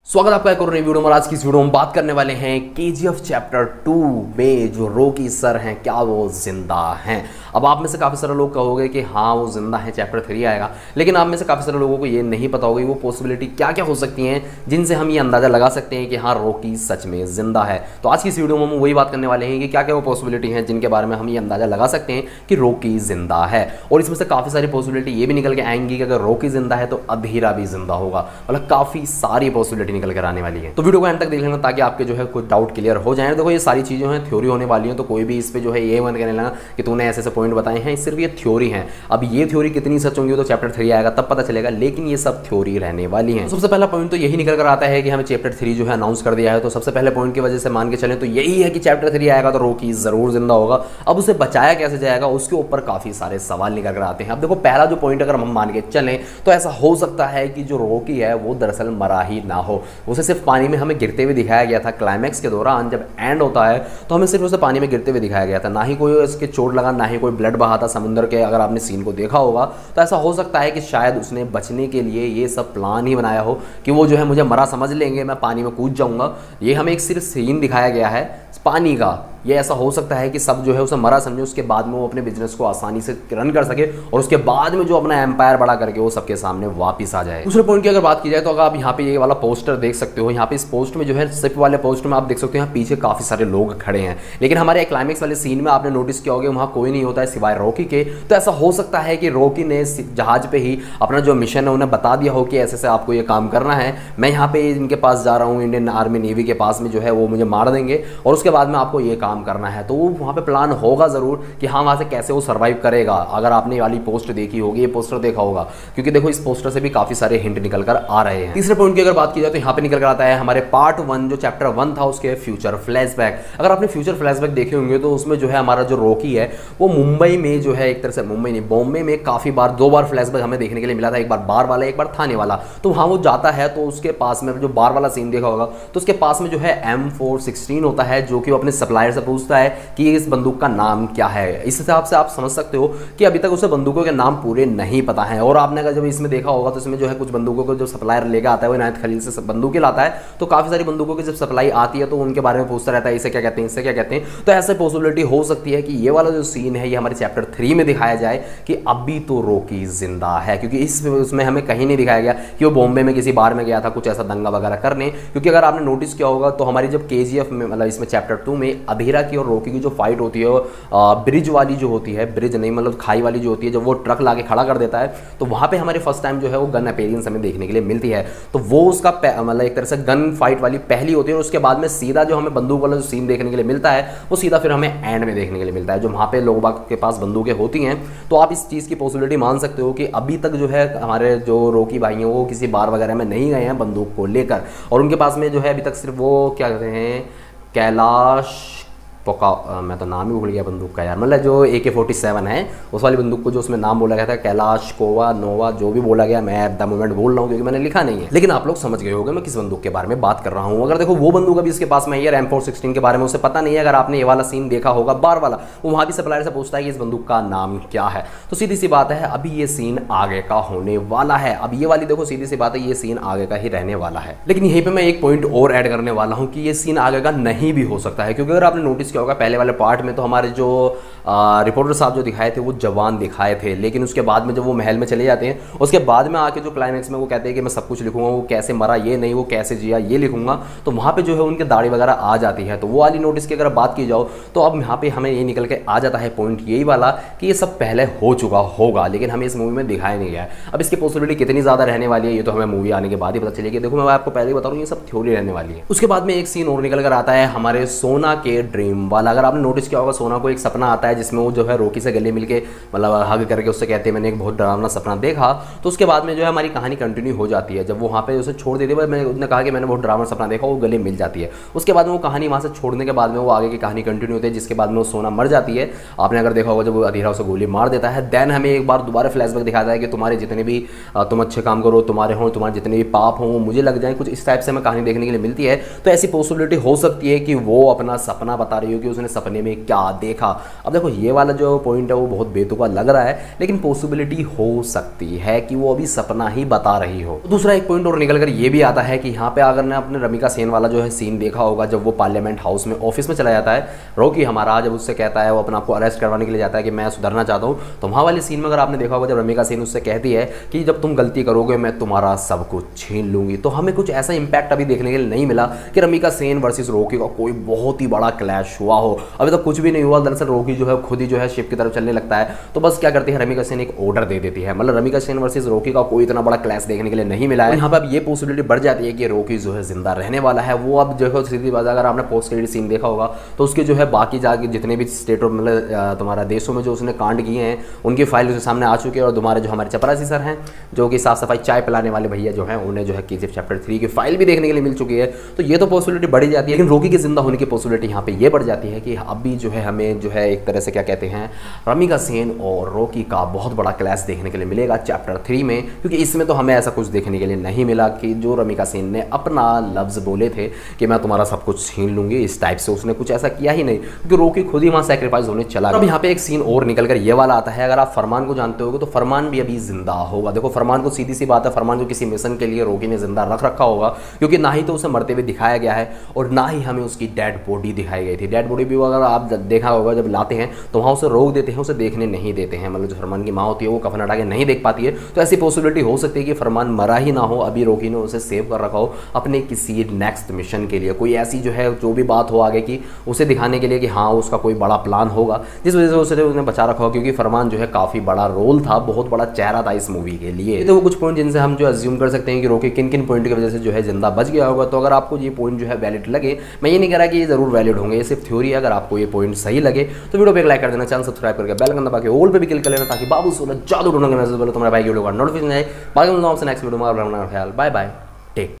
स्वागत है आपका एक और नई वीडियो में। आज की इस वीडियो में बात करने वाले हैं केजीएफ चैप्टर 2 में जो रॉकी सर हैं क्या वो जिंदा हैं। अब आप में से काफ़ी सारे लोग कहोगे कि हाँ वो जिंदा है, चैप्टर 3 आएगा, लेकिन आप में से काफ़ी सारे लोगों को ये नहीं पता होगी वो पॉसिबिलिटी क्या क्या हो सकती हैं जिनसे हम ये अंदाज़ा लगा सकते हैं कि हाँ रॉकी सच में जिंदा है। तो आज की इस वीडियो में हम वही बात करने वाले हैं कि क्या क्या वो पॉसिबिलिटी हैं जिनके बारे में हम ये अंदाज़ा लगा सकते हैं कि रॉकी जिंदा है। और इसमें से काफ़ी सारी पॉसिबिलिटी ये भी निकल के आएंगी कि अगर रॉकी जिंदा है तो अधीरा भी जिंदा होगा, मतलब काफ़ी सारी पॉसिबिलिटी निकल कर आने वाली है। तो वीडियो को एंड तक देख लेना ताकि आपके जो है कुछ डाउट क्लियर हो जाए। देखो ये सारी चीजें हैं थ्योरी होने वाली हैं, तो कोई भी इस पे जो है ये मन कहने लगा कि तूने ऐसे ऐसे पॉइंट बताए हैं, सिर्फ ये थ्योरी है। अब ये थ्योरी कितनी सच होंगी तो चैप्टर 3 आएगा तब पता चलेगा, लेकिन ये सब थ्योरी रहने वाली है। सबसे पहला पॉइंट तो यही निकल कर आता है कि हमें चैप्टर 3 जो है अनाउंस कर दिया है, तो सबसे पहले पॉइंट की वजह से मान के चलें तो यही है कि चैप्टर 3 आएगा तो रॉकी जरूर जिंदा होगा। अब उसे बचाया कैसे जाएगा उसके ऊपर काफी सारे सवाल निकल कर आते हैं। अब देखो पहला जो पॉइंट अगर हम मान के चलें तो ऐसा हो सकता है कि जो रॉकी है वो दरअसल मरा ही ना हो, उसे सिर्फ पानी में हमें गिरते हुए दिखाया गया था। क्लाइमैक्स के दौरान जब एंड होता है तो हमें सिर्फ उसे पानी में गिरते हुए दिखाया गया था, ना ही कोई उसके चोट लगा, ना ही कोई ब्लड बहा था समुद्र के। अगर आपने सीन को देखा होगा तो ऐसा हो सकता है कि शायद उसने बचने के लिए ये सब प्लान ही बनाया हो कि वो जो है मुझे मरा समझ लेंगे, मैं पानी में कूद जाऊंगा। ये हमें एक सिर्फ सीन दिखाया गया है पानी का। ये ऐसा हो सकता है कि सब जो है उसे मरा समझे, उसके बाद में वो अपने बिजनेस को आसानी से रन कर सके और उसके बाद में जो अपना एम्पायर बड़ा करके वो सबके सामने वापस आ जाए। दूसरे पॉइंट की अगर बात की जाए तो अगर आप यहाँ पे ये वाला पोस्टर देख सकते हो, यहाँ पे इस पोस्ट में जो है सिप वाले पोस्ट में आप देख सकते हो यहाँ पीछे काफी सारे लोग खड़े हैं, लेकिन हमारे क्लाइमैक्स वाले सीन में आपने नोटिस किया होगा वहाँ कोई नहीं होता है सिवाय रॉकी के। तो ऐसा हो सकता है कि रॉकी ने जहाज पे ही अपना जो मिशन है उन्हें बता दिया हो कि ऐसे से आपको ये काम करना है, मैं यहाँ पे इनके पास जा रहा हूँ, इंडियन आर्मी नेवी के पास में जो है वो मुझे मार देंगे और उसके बाद में आपको ये काम करना है। तो वहाँ पे प्लान होगा जरूर कि हाँ वहाँ से कैसे वो सर्वाइव करेगा। अगर आपने वाली पोस्ट देखी होगी, ये पोस्टर देखा होगा, क्योंकि देखो इस पोस्टर से भी काफी सारे हिंट निकल कर आ रहे हैं। तीसरे पॉइंट की अगर बात की जाए तो यहाँ पे निकल कर आता है हमारे पार्ट 1 जो चैप्टर 1 था उसके फ्यूचर फ्लैशबैक। अगर आपने फ्यूचर फ्लैशबैक देखे होंगे तो उसमें जो है हमारा जो रॉकी है वो मुंबई में जो है, एक तरह से मुंबई नहीं बॉम्बे में काफी बार 2 बार फ्लैशबैक हमें देखने के लिए मिला था, एक बार बार वाला एक बार थाने वाला। तो वहाँ वो जाता है तो उसके पास में जो बार वाला सीन देखा होगा तो उसके पास में जो है M416 होता है, जो कि वो अपने सप्लायर से पूछता है कि इस बंदूक का नाम क्या है। इस हिसाब से आप समझ सकते हो कि अभी तक उसे बंदूकों के नाम पूरे नहीं पता है। और आपने अगर जब इसमें देखा होगा तो इसमें जो है कुछ बंदूकों को जो सप्लायर लेकर आता है वो इनायत खलील से बंदूकें लाता है, तो काफी सारी बंदूकों की जब सप्लाई आती है तो उनके बारे में पूछता रहता है इसे क्या कहते हैं, इससे क्या कहते हैं। तो ऐसे पॉसिबिलिटी हो सकती है कि ये वाला जो सीन है ये हमारे चैप्टर 3 में दिखाया जाए कि अभी तो रॉकी जिंदा है, क्योंकि इसमें हमें कहीं नहीं दिखाया गया कि वो बॉम्बे में किसी बार में गया था कुछ ऐसा दंगा वगैरह करने। क्योंकि अगर आपने नोटिस किया होगा तो हमारी जब केजीएफ में मतलब इसमें चैप्टर 2 में अधीरा की और रॉकी की जो फाइट होती है ब्रिज वाली जो होती है, ब्रिज नहीं मतलब खाई वाली जो होती है, जब वो ट्रक लाके खड़ा कर देता है तो वहां पे हमारे फर्स्ट टाइम जो है वो गन अपीयरेंस हमें देखने के लिए मिलती है। तो वो उसका मतलब एक तरह से गन फाइट वाली पहली होती है और उसके बाद में सीधा जो हमें बंदूक वाला जो सीन देखने के लिए मिलता है वो सीधा फिर हमें एंड में देखने के लिए मिलता है, जो वहां पे लोग बाग के पास बंदूकें होती हैं। तो आप इस चीज की पॉसिबिलिटी मान सकते हो कि अभी तक जो है हमारे जो रॉकी भाई हैं वो किसी बार वगैरह में नहीं गए हैं बंदूक को लेकर, और उनके पास में जो है अभी तक सिर्फ वो क्या कहते हैं कैलाश मैं तो नाम ही भूल गया बंदूक का यार, मतलब जो AK-47 है उस वाली बंदूक को जो उसमें नाम बोला गया था कैलाश कोवा नोवा जो भी बोला गया, मैं एट द मोमेंट बोल रहा हूँ क्योंकि मैंने लिखा नहीं है, लेकिन आप लोग समझ गए होंगे मैं किस बंदूक के बारे में बात कर रहा हूँ। अगर देखो वो बंदूक अभी इसके पास में है M416 के बारे में उसे पता नहीं है। अगर आपने ये वाला सीन देखा होगा बार वाला, वो वहाँ भी सप्लायर से पूछता है कि इस बंदूक का नाम क्या है, तो सीधी सी बात है अभी ये सीन आगे का होने वाला है। अब ये वाली देखो सीधी सी बात है ये सीन आगे का ही रहने वाला है, लेकिन यहीं पर मैं एक पॉइंट और ऐड करने वाला हूँ कि ये सीन आगे का नहीं भी हो सकता है। क्योंकि अगर आपने नोटिस किया होगा पहले वाले पार्ट में तो हमारे जो रिपोर्टर साहब जो दिखाए थे वो जवान दिखाए थे, लेकिन उसके बाद में जब वो महल में चले जाते हैं उसके बाद में आके जो क्लाइमैक्स में वो कहते हैं कि मैं सब कुछ लिखूंगा, वो कैसे मरा ये नहीं, वो कैसे जिया ये लिखूंगा, तो वहाँ पे जो है उनकी दाढ़ी वगैरह आ जाती है। तो वो वाली नोटिस की अगर बात की जाओ तो अब यहाँ पे हमें ये निकल के आ जाता है पॉइंट यही वाला कि ये सब पहले हो चुका होगा, लेकिन हमें इस मूवी में दिखाया नहीं गया है। अब इसकी पॉसिबिलिटी कितनी ज़्यादा रहने वाली है ये तो हमें मूवी आने के बाद ही पता चलेगी। देखो मैं आपको पहले ही बता रहा हूँ ये सब थ्योरी रहने वाली है। उसके बाद में एक सीन और निकल कर आता है हमारे सोना के ड्रीम वाला। अगर आपने नोटिस किया होगा सोना को एक सपना आता है जिसमें वो जो है रॉकी से गले मिलके मतलब हग करके उससे कहते हैं मैंने एक बहुत डरावना सपना देखा। तो उसके बाद में जो है हमारी कहानी कंटिन्यू हो जाती है। जब वो वहाँ पे उसे छोड़ देती है, मैंने उसने कहा कि मैंने बहुत डरावना सपना देखा, वो गले मिल जाती है। उसके बाद में वो कहानी वहाँ से छोड़ने के बाद में वो आगे की कहानी कंटिन्यू होती है, जिसके बाद में वो सोना मर जाती है। आपने अगर देखा होगा जब वो अधीरा उसे गोली मार देता है, देन हमें एक बार दोबारा फ्लैशबैक दिखाता है कि तुम्हारे जितने भी तुम अच्छे काम करो तुम्हारे हों, तुम्हारे जितने भी पाप हों वो मुझे लग जाए, कुछ इस टाइप से हमें कहानी देखने के लिए मिलती है। तो ऐसी पॉसिबिलिटी हो सकती है कि वो अपना सपना बता रही रही हो कि उसने सपने में क्या देखा। अब देखो ये वाला जो पॉइंट है वो बहुत बेतुका लग रहा है, लेकिन पॉसिबिलिटी हो सकती है कि वो अभी सपना ही बता रही हो। दूसरा एक पॉइंट और निकल कर ये भी आता है कि यहाँ पे अगर ने अपने रमिका सेन वाला जो है सीन देखा होगा, जब वो पार्लियामेंट हाउस में ऑफिस में चला जाता है, रॉकी हमारा जब उससे कहता है, वो अपने आपको अरेस्ट करवाने के लिए जाता है कि मैं सुधरना चाहता हूँ, तो वहाँ वाले सीन में अगर आपने देखा होगा जब रमिका सेन उससे कहती है कि जब तुम गलती करोगे मैं तुम्हारा सब कुछ छीन लूंगी, तो हमें कुछ ऐसा इंपैक्ट अभी देखने के लिए नहीं मिला कि रमिका सेन वर्सेस रॉकी का कोई बहुत ही बड़ा क्लैश हुआ हो। अभी तक कुछ भी नहीं हुआ। दरअसल रॉकी जो है खुद ही जो है शिप की तरफ चलने लगता है, तो बस क्या करती है रमिका सेन एक ऑर्डर दे देती है। मतलब रमिका सेन वर्सेस रॉकी का कोई इतना बड़ा क्लैश देखने के लिए नहीं मिला है। यहाँ पे अब ये पॉसिबिलिटी बढ़ जाती है कि रॉकी जो है जिंदा रहने वाला है। वो अब जो है सीधी बात, अगर आपने पोस्ट क्रेडिट सीन देखा होगा तो उसके जो है बाकी जाके जितने भी स्टेट और मतलब तुम्हारा देशों में जो उसने कांड किए हैं उनकी फाइल उसके सामने आ चुकी है। और तुम्हारे जो हमारे चपरासी सर हैं जो कि साफ सफाई चाय पिलाने वाले भैया जो हैं, उन्हें जो है केजीएफ चैप्टर 3 की फाइल भी देखने के लिए मिल चुकी है। तो ये तो पॉसिबिलिटी बढ़ी जाती है, लेकिन रॉकी के जिंदा होने की पॉसिबिलिटी यहाँ पे ये बढ़ जाती है कि अभी जो है हमें जो है एक तरह से क्या कहते हैं रमिका सेन और रॉकी का बहुत बड़ा क्लैश देखने के लिए मिलेगा चैप्टर 3 में। क्योंकि इसमें तो हमें ऐसा कुछ देखने के लिए नहीं मिला कि जो रमिका सेन ने अपना लफ्ज़ बोले थे कि मैं तुम्हारा सब कुछ छीन लूंगी, इस टाइप से उसने कुछ ऐसा किया ही नहीं, क्योंकि रॉकी खुद ही वहाँ सेक्रीफाइस होने चला। अब यहाँ पे एक सीन और निकल कर ये वाला आता है। अगर आप फरमान को जानते होगे तो फरमान भी अभी जिंदा होगा। देखो फरमान को सीधी सी बात है, फरमान को किसी मिशन के लिए रॉकी ने जिंदा रख रखा होगा, क्योंकि ना ही तो उसे मरते हुए दिखाया गया है और ना ही हमें उसकी डेड बॉडी दिखाई गई थी। डेड बॉडी भी अगर आप देखा होगा जब लाते हैं तो वहाँ उसे रोक देते हैं, उसे देखने नहीं देते हैं। मतलब जो फरमान की माँ होती है वो कफन हटा के नहीं देख पाती है। तो ऐसी पॉसिबिलिटी हो सकती है कि फरमान मरा ही ना हो, अभी रॉकी ने उसे सेव कर रखा हो अपने किसी नेक्स्ट मिशन के लिए। कोई ऐसी जो है जो भी बात हो आगे की उसे दिखाने के लिए कि हाँ उसका कोई बड़ा प्लान होगा, जिस वजह से उसे उसने बचा रखा हो। क्योंकि फरमान जो है काफ़ी बड़ा रोल था, बहुत बड़ा चेहरा था इस मूवी के लिए। तो वो कुछ पॉइंट जिनसे हम जो अज्यूम कर सकते हैं कि रॉकी किन किन पॉइंट की वजह से जो है जिंदा बच गया होगा। तो अगर आपको ये पॉइंट जो है वैलिड लगे, मैं ये नहीं कह रहा कि ये जरूर वैलिड होंगे, ये सिर्फ थ्योरी है। अगर आपको ये पॉइंट सही लगे तो वीडियो पे एक लाइक कर देना, चैनल सब्सक्राइब करके बेल आइकन दबा के ऑल पे भी क्लिक कर लेना, ताकि बाबू सोना जादू ढूंढने के मैसेज बोले तुम्हारे भाई वीडियो का नोटिफिकेशन आए। बाकी मिलता हूं आपसे नेक्स्ट वीडियो में। ख्याल, बाय बाय, टेक।